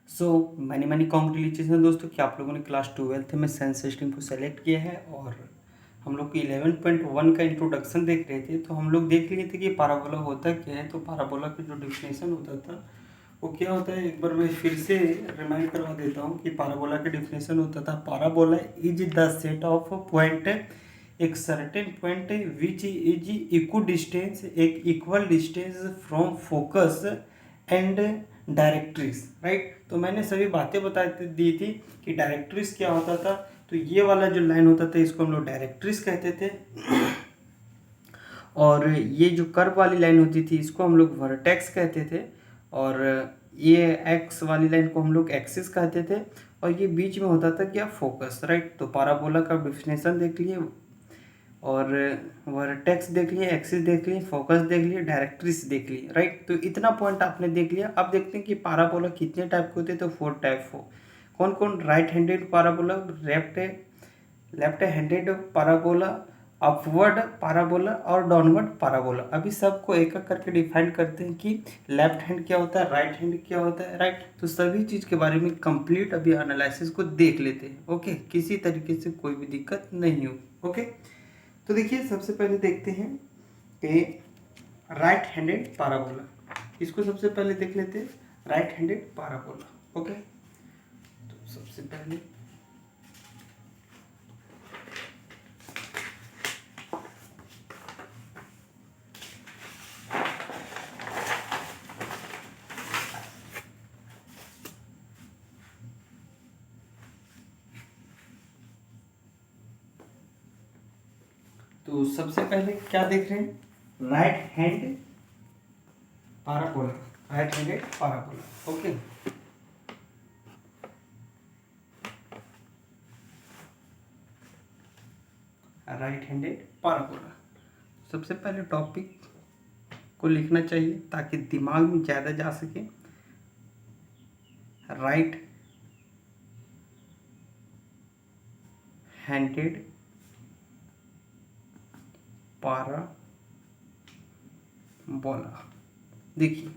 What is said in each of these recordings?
So many many congratulation दोस्तों कि आप लोगों ने क्लास 12th में साइंस स्ट्रीम को सेलेक्ट किया है। और हम लोग की 11.1 का इंट्रोडक्शन देख रहे थे, तो हम लोग देख लिए थे कि पाराबोला होता क्या है। तो पाराबोला का जो डिफिनेशन होता था वो क्या होता है, एक बार मैं फिर से रिमाइंड करवा देता हूँ कि पाराबोला का डिफिनेशन होता था, parabola is the set of point, एक certain point which is equidistance, एक equal distance from focus and directrix. Right, तो मैंने सभी बातें बता दी थी कि डायरेक्ट्रिस क्या होता था। तो ये वाला जो लाइन होता था इसको हम लोग डायरेक्ट्रिस कहते थे, और ये जो कर्व वाली लाइन होती थी इसको हम लोग वर्टेक्स कहते थे, और ये एक्स वाली लाइन को हम लोग एक्सिस कहते थे, और ये बीच में होता था क्या, फोकस। राइट, तो पाराबोला का डिफिनेशन देख लिए, और वर्टेक्स देख लिए, एक्सिस देख लिए, फोकस देख लिए, डायरेक्ट्रिस देख लिए। राइट, तो इतना पॉइंट आपने देख लिया। अब देखते हैं कि पाराबोला कितने टाइप के होते हैं। तो 4 टाइप हो। कौन कौन, right handed parabola, left handed parabola, upward parabola और डाउनवर्ड पाराबोला। अभी सबको एक एक करके डिफाइन करते हैं कि लेफ्ट हैंड क्या होता है, राइट हैंड क्या होता है। राइट, तो सभी चीज़ के बारे में कंप्लीट अभी एनालिसिस को देख लेते हैं। ओके, किसी तरीके से कोई भी दिक्कत नहीं हो। ओके, तो देखिए सबसे पहले देखते हैं कि राइट हैंडेड पाराबोला, इसको सबसे पहले देख लेते हैं, राइट हैंडेड पाराबोला। ओके, तो सबसे पहले क्या देख रहे हैं, right hand parabola, right handed parabola. Okay, right handed parabola. सबसे पहले टॉपिक को लिखना चाहिए ताकि दिमाग में ज़्यादा जा सके। Right handed parabola. देखिए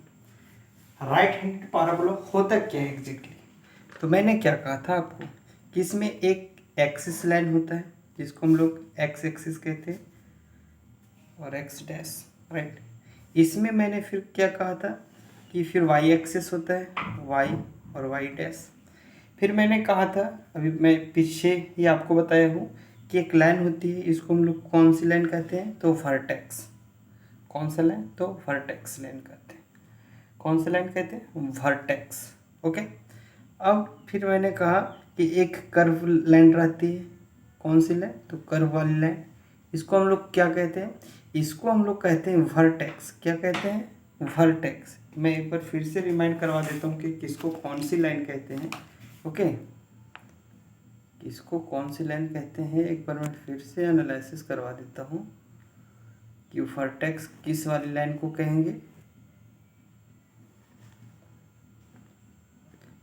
राइट हैंडेड पाराबोला होता क्या है एग्जैक्टली। तो मैंने क्या कहा था आपको कि इसमें एक एक्सिस लाइन होता है जिसको हम लोग एक्स एक्सिस कहते हैं, और एक्स डैश। राइट, इसमें मैंने फिर क्या कहा था कि फिर वाई एक्सिस होता है, वाई और वाई डैश। फिर मैंने कहा था, अभी मैं पीछे ही आपको बताया हूँ कि एक लाइन होती है, इसको हम लोग कौन सी लाइन कहते हैं, तो वर्टेक्स। कौन सा लाइन, तो वर्टेक्स लाइन कहते हैं। कौन सा लाइन कहते हैं, वर्टेक्स। ओके, अब फिर मैंने कहा कि एक कर्व लाइन रहती है, कौन सी लाइन, तो कर्व वाली लाइन। इसको हम लोग क्या कहते हैं, इसको हम लोग कहते हैं वर्टेक्स। क्या कहते हैं, वर्टेक्स। मैं एक बार फिर से रिमाइंड करवा देता हूँ कि किसको कौन सी लाइन कहते हैं। ओके, किसको कौन सी लाइन कहते हैं, एक बार मैं फिर से एनालिसिस करवा देता हूँ कि वर्टेक्स किस वाली लाइन को कहेंगे।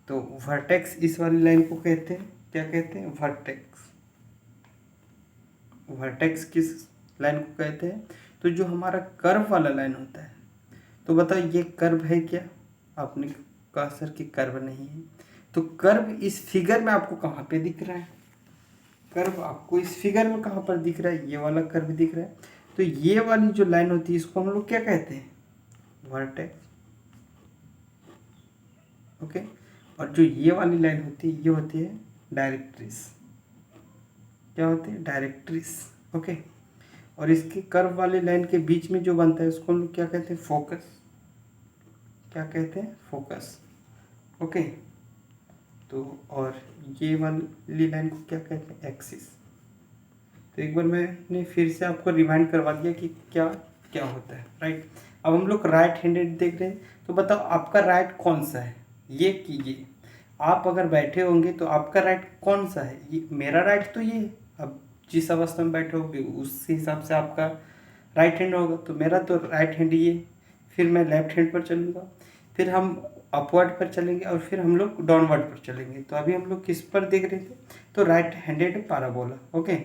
तो वर्टेक्स इस वाली लाइन को कहते हैं, क्या कहते हैं, वर्टेक्स। वर्टेक्स किस लाइन को कहते हैं, तो जो हमारा कर्व वाला लाइन होता है। तो बताओ ये कर्व है क्या, आपने कहा सर कि कर्व नहीं है। तो कर्व इस फिगर में आपको कहाँ पे दिख रहा है, कर्व आपको इस फिगर में कहाँ पर दिख रहा है, ये वाला कर्व दिख रहा है। तो ये वाली जो लाइन होती है इसको हम लोग क्या कहते हैं, वर्टेक्स। ओके, और जो ये वाली लाइन होती है ये होती है डायरेक्ट्रिस। क्या होती है, डायरेक्ट्रिस। ओके, और इसके कर्व वाली लाइन के बीच में जो बनता है उसको हम लोग क्या कहते हैं, फोकस। क्या कहते हैं, फोकस। ओके, तो और ये वाली लाइन को क्या कहते हैं, एक्सिस। तो एक बार मैंने फिर से आपको रिमाइंड करवा दिया कि क्या क्या होता है। राइट, अब हम लोग राइट हैंडेड देख रहे हैं। तो बताओ आपका राइट कौन सा है, ये कीजिए। आप अगर बैठे होंगे तो आपका राइट कौन सा है, ये मेरा राइट तो ये है। अब जिस अवस्था में बैठे होंगे उस हिसाब से आपका राइट हैंड होगा। तो मेरा तो राइट हैंड ये, फिर मैं लेफ्ट हैंड पर चलूँगा, फिर हम अपवर्ड पर चलेंगे, और फिर हम लोग डाउनवर्ड पर चलेंगे। तो अभी हम लोग किस पर देख रहे थे, तो राइट हैंडेड पाराबोला। ओके,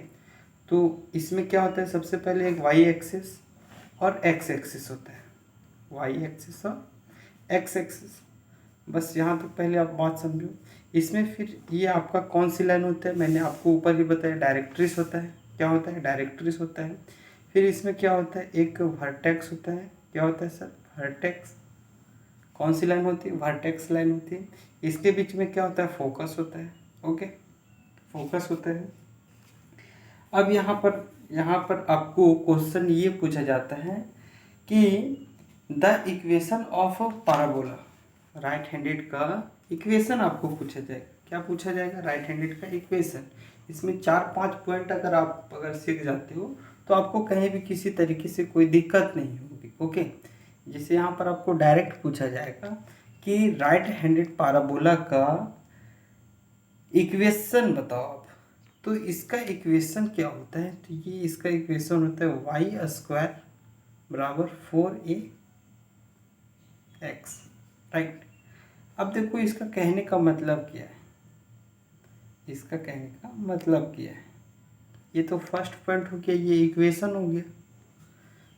तो इसमें क्या होता है, सबसे पहले एक वाई एक्सिस और एक्स एक्सिस होता है, वाई एक्सिस और एक्स एक्सिस। बस यहाँ तक पहले आप बात समझो। इसमें फिर ये आपका कौन सी लाइन होता है, मैंने आपको ऊपर ही बताया, डायरेक्ट्रिस होता है। क्या होता है? डायरेक्ट्रिस होता है। फिर इसमें क्या होता है, एक वर्टेक्स होता है। क्या होता है सर? वर्टेक्स। कौन सी लाइन होती है? वर्टेक्स लाइन होती है। इसके बीच में क्या होता है? फोकस होता है। ओके, फोकस होता है। अब यहाँ पर आपको क्वेश्चन ये पूछा जाता है कि the equation of parabola, right handed का इक्वेशन आपको पूछा जाएगा। क्या पूछा जाएगा? राइट हैंडेड का इक्वेशन। इसमें 4-5 पॉइंट अगर सीख जाते हो तो आपको कहीं भी किसी तरीके से कोई दिक्कत नहीं होगी। ओके, जैसे यहाँ पर आपको डायरेक्ट पूछा जाएगा कि राइट हैंडेड पैराबोला का इक्वेशन बताओ आप। तो इसका इक्वेशन क्या होता है? तो ये इसका इक्वेशन होता है y² बराबर 4ax, राइट। अब देखो इसका कहने का मतलब क्या है, इसका कहने का मतलब क्या है। ये तो फर्स्ट पॉइंट हो गया, ये इक्वेशन हो गया।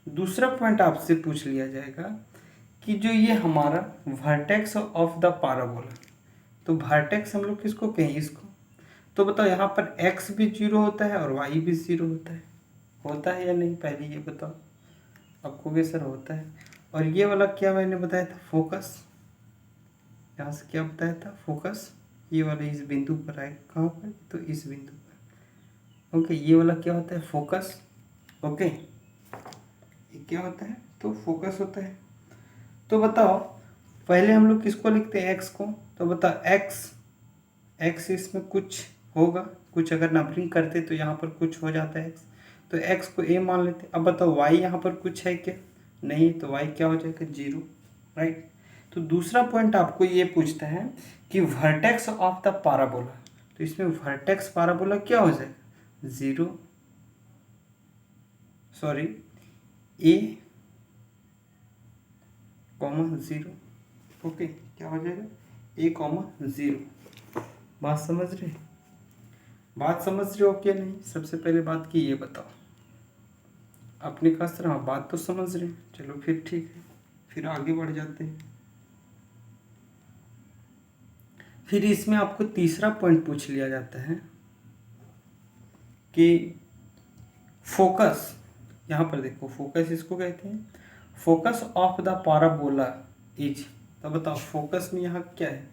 दूसरा पॉइंट आपसे पूछ लिया जाएगा कि जो ये हमारा वर्टेक्स ऑफ द पैराबोला, तो वर्टेक्स हम लोग किसको कहें? इसको। तो बताओ यहाँ पर x भी 0 होता है और y भी 0 होता है या नहीं? पहले ये बताओ आपको कि सर होता है। और ये वाला क्या मैंने बताया था? फोकस। यहाँ से क्या बताया था? फोकस। ये वाला इस बिंदु पर आए, कहाँ पर? तो इस बिंदु पर। ओके, ये वाला क्या होता है? फोकस। ओके, ये क्या होता है? तो फोकस होता है। तो बताओ पहले हम लोग किसको लिखते हैं? एक्स को। तो बताओ एक्स इसमें कुछ होगा, कुछ अगर नंबरिंग करते तो यहाँ पर कुछ हो जाता है एक्स, तो एक्स को ए मान लेते। अब बताओ वाई यहाँ पर कुछ है क्या? नहीं, तो वाई क्या हो जाएगा? 0, राइट। तो दूसरा पॉइंट आपको ये पूछता है कि वर्टेक्स ऑफ द पैराबोला, तो इसमें वर्टेक्स पैराबोला क्या हो जाएगा? 0, सॉरी ए कॉमा 0। ओके, क्या हो जाएगा? ए कॉमा 0। बात समझ रहे? बात समझ रहे हो क्या नहीं? सबसे पहले बात की ये बताओ। अपने का सर हाँ बात तो समझ रहे हैं, चलो फिर ठीक है, फिर आगे बढ़ जाते हैं। फिर इसमें आपको तीसरा पॉइंट पूछ लिया जाता है कि फोकस। यहाँ पर देखो फोकस इसको कहते हैं, focus of the parabola is. तो बताओ फोकस में यहाँ क्या है?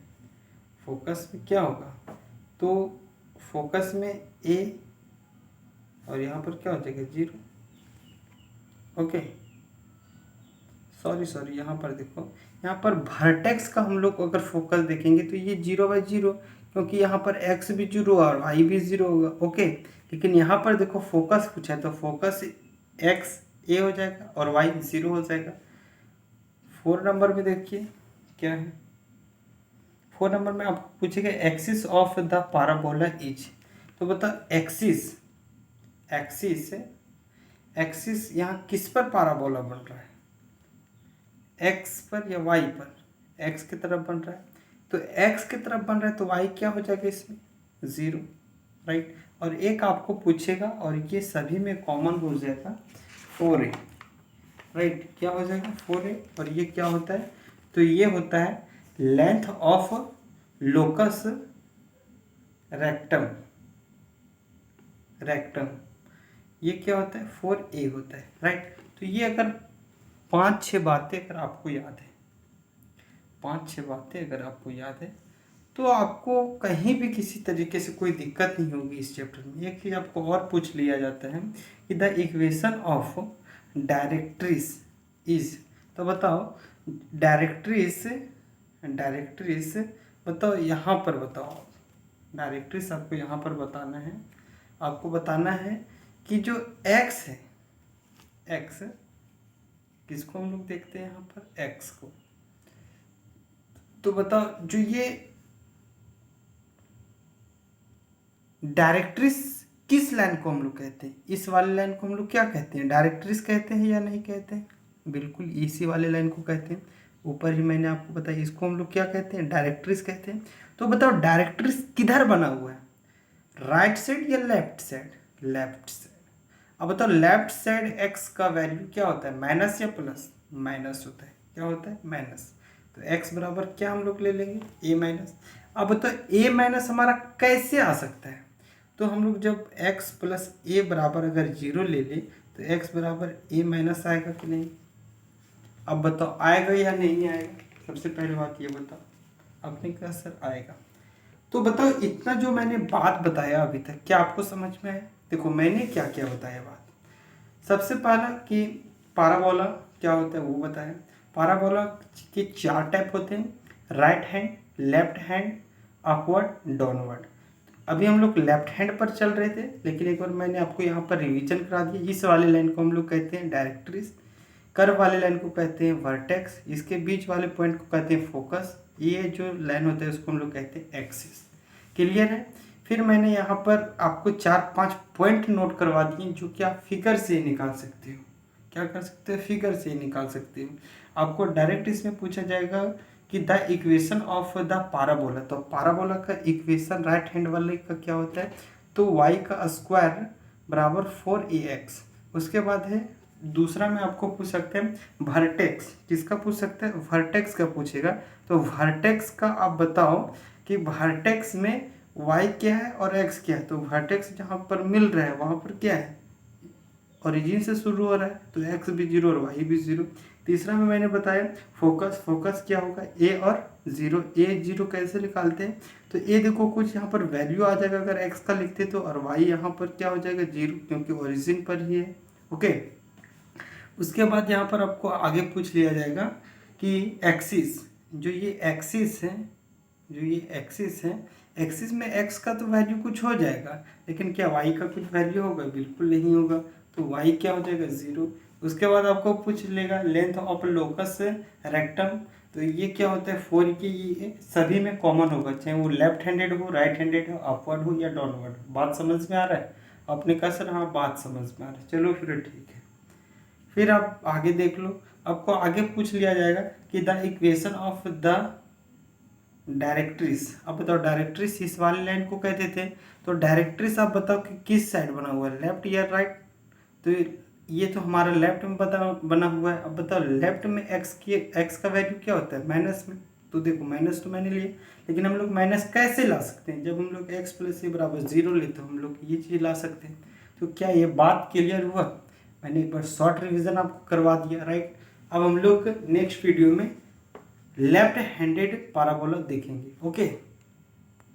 फोकस में क्या होगा? तो फोकस में ए और यहाँ पर क्या हो जाएगा? 0। ओके, सॉरी यहाँ पर देखो, यहाँ पर वर्टेक्स का हम लोग अगर फोकस देखेंगे तो ये 0/0, क्योंकि यहाँ पर x भी 0 और y भी 0 होगा। ओके, लेकिन यहाँ पर देखो फोकस पूछा है तो फोकस x a हो जाएगा और y 0 हो जाएगा। 4 नंबर में देखिए क्या है। 4 नंबर में आपको पूछेगा axis of the parabola is. तो बताओ एक्सिस यहाँ किस पर पैराबोला बन रहा है? एक्स पर या वाई पर? एक्स की तरफ बन रहा है, तो एक्स की तरफ बन रहा है तो वाई क्या हो जाएगा इसमें? 0, राइट। और एक आपको पूछेगा और ये सभी में कॉमन हो जाएगा 4a, राइट। क्या हो जाएगा? 4a। और ये क्या होता है? तो ये होता है लेंथ ऑफ लोकस रेक्टम। ये क्या होता है? 4a होता है, राइट। तो ये अगर 5-6 बातें अगर आपको याद है, 5-6 बातें अगर आपको याद है तो आपको कहीं भी किसी तरीके से कोई दिक्कत नहीं होगी इस चैप्टर में। एक चीज़ आपको और पूछ लिया जाता है कि द इक्वेशन ऑफ डायरेक्ट्रिस इज। तो बताओ डायरेक्ट्रिस बताओ यहाँ पर बताओ। डायरेक्ट्रिस आपको यहाँ पर बताना है। आपको बताना है कि जो x है, x किसको हम लोग देखते हैं यहाँ पर? x को। तो बताओ जो ये डायरेक्ट्रिस किस लाइन को हम लोग कहते हैं? इस वाले लाइन को हम लोग क्या कहते हैं? डायरेक्ट्रिस कहते हैं या नहीं कहते हैं? बिल्कुल इसी वाले लाइन को कहते हैं। ऊपर ही मैंने आपको बताया, इसको हम लोग क्या कहते हैं? डायरेक्ट्रिस कहते हैं। तो बताओ डायरेक्ट्रिस किधर बना हुआ है? राइट साइड या लेफ्ट साइड? Left side. अब बताओ लेफ्ट साइड एक्स का वैल्यू क्या होता है? माइनस या प्लस? माइनस होता है। क्या होता है? माइनस। तो x बराबर क्या हम लोग ले लेंगे, a माइनस। अब तो a माइनस हमारा कैसे आ सकता है, तो हम लोग जब x प्लस ए बराबर अगर 0 ले लें तो x बराबर a माइनस आएगा कि नहीं। अब बताओ आएगा या नहीं आएगा, सबसे पहले बात ये बताओ। आपने कहा सर आएगा, तो बताओ इतना जो मैंने बात बताया अभी तक क्या आपको समझ में आया। देखो मैंने क्या क्या बताया बात। सबसे पहला कि पाराबोला क्या होता है वो बताया। पाराबोला के 4 टाइप होते हैं, right hand, left hand, upward, downward. अभी हम लोग लेफ्ट हैंड पर चल रहे थे, लेकिन एक बार मैंने आपको यहाँ पर रिवीजन करा दिया। इस वाले लाइन को हम लोग कहते हैं डायरेक्ट्रिस, कर्व वाले लाइन को कहते हैं वर्टेक्स, इसके बीच वाले पॉइंट को कहते हैं फोकस, ये जो लाइन होता है उसको हम लोग कहते हैं एक्सिस। क्लियर है। फिर मैंने यहाँ पर आपको 4-5 पॉइंट नोट करवा दिए जो कि आप फिगर से निकाल सकते हो। क्या कर सकते हो, फिगर से निकाल सकते हो। आपको डायरेक्ट इसमें पूछा जाएगा कि the equation of the parabola, तो पाराबोला का इक्वेशन राइट हैंड वाले का क्या होता है, तो y का स्क्वायर बराबर 4ax। उसके बाद है दूसरा में आपको पूछ सकते हैं वर्टेक्स, किसका पूछ सकते हैं, वर्टेक्स का पूछेगा। तो वर्टेक्स का आप बताओ कि वर्टेक्स में y क्या है और x क्या है। तो वर्टेक्स जहाँ पर मिल रहा है वहाँ पर क्या है, ओरिजिन से शुरू हो रहा है, तो x भी 0 और y भी 0। तीसरा में मैंने बताया फोकस, फोकस क्या होगा a और 0। a 0 कैसे निकालते हैं, तो a देखो कुछ यहाँ पर वैल्यू आ जाएगा अगर x का लिखते तो, और y यहाँ पर क्या हो जाएगा 0, क्योंकि ओरिजिन पर ही है। ओके। उसके बाद यहाँ पर आपको आगे पूछ लिया जाएगा कि एक्सिस, जो ये एक्सिस है, जो ये एक्सिस है, एक्सिस में x का तो वैल्यू कुछ हो जाएगा, लेकिन क्या y का कुछ वैल्यू होगा, बिल्कुल नहीं होगा। तो y क्या हो जाएगा 0। उसके बाद आपको पूछ लेगा लेंथ ऑफ लोकस रेक्टम, तो ये क्या होता है 4 की, ये सभी में कॉमन होगा, चाहे वो लेफ्ट हैंडेड हो, राइट हैंडेड हो, अपवर्ड हो या डाउनवर्ड। बात समझ में आ रहा है। आपने कहा सर हाँ बात समझ में आ रहा है, चलो फिर ठीक है। फिर आप आगे देख लो, आपको आगे पूछ लिया जाएगा कि द इक्वेशन ऑफ द डायरेक्ट्रिस। अब बताओ डायरेक्ट्रिस इस वाली लाइन को कहते थे, तो डायरेक्ट्रिस आप बताओ कि किस साइड बना हुआ है, लेफ्ट या राइट। तो ये तो हमारा लेफ्ट में बना हुआ है। अब बताओ लेफ्ट में एक्स का वैल्यू क्या होता है, माइनस में। तो देखो माइनस तो मैंने लिए, लेकिन हम लोग माइनस कैसे ला सकते हैं, जब हम लोग x प्लस ए बराबर 0 लेते हैं हम लोग ये चीज़ ला सकते हैं। तो क्या ये बात क्लियर हुआ, मैंने एक बार शॉर्ट रिवीजन आपको करवा दिया, राइट। अब हम लोग नेक्स्ट वीडियो में लेफ्ट हैंडेड पाराबोला देखेंगे। ओके।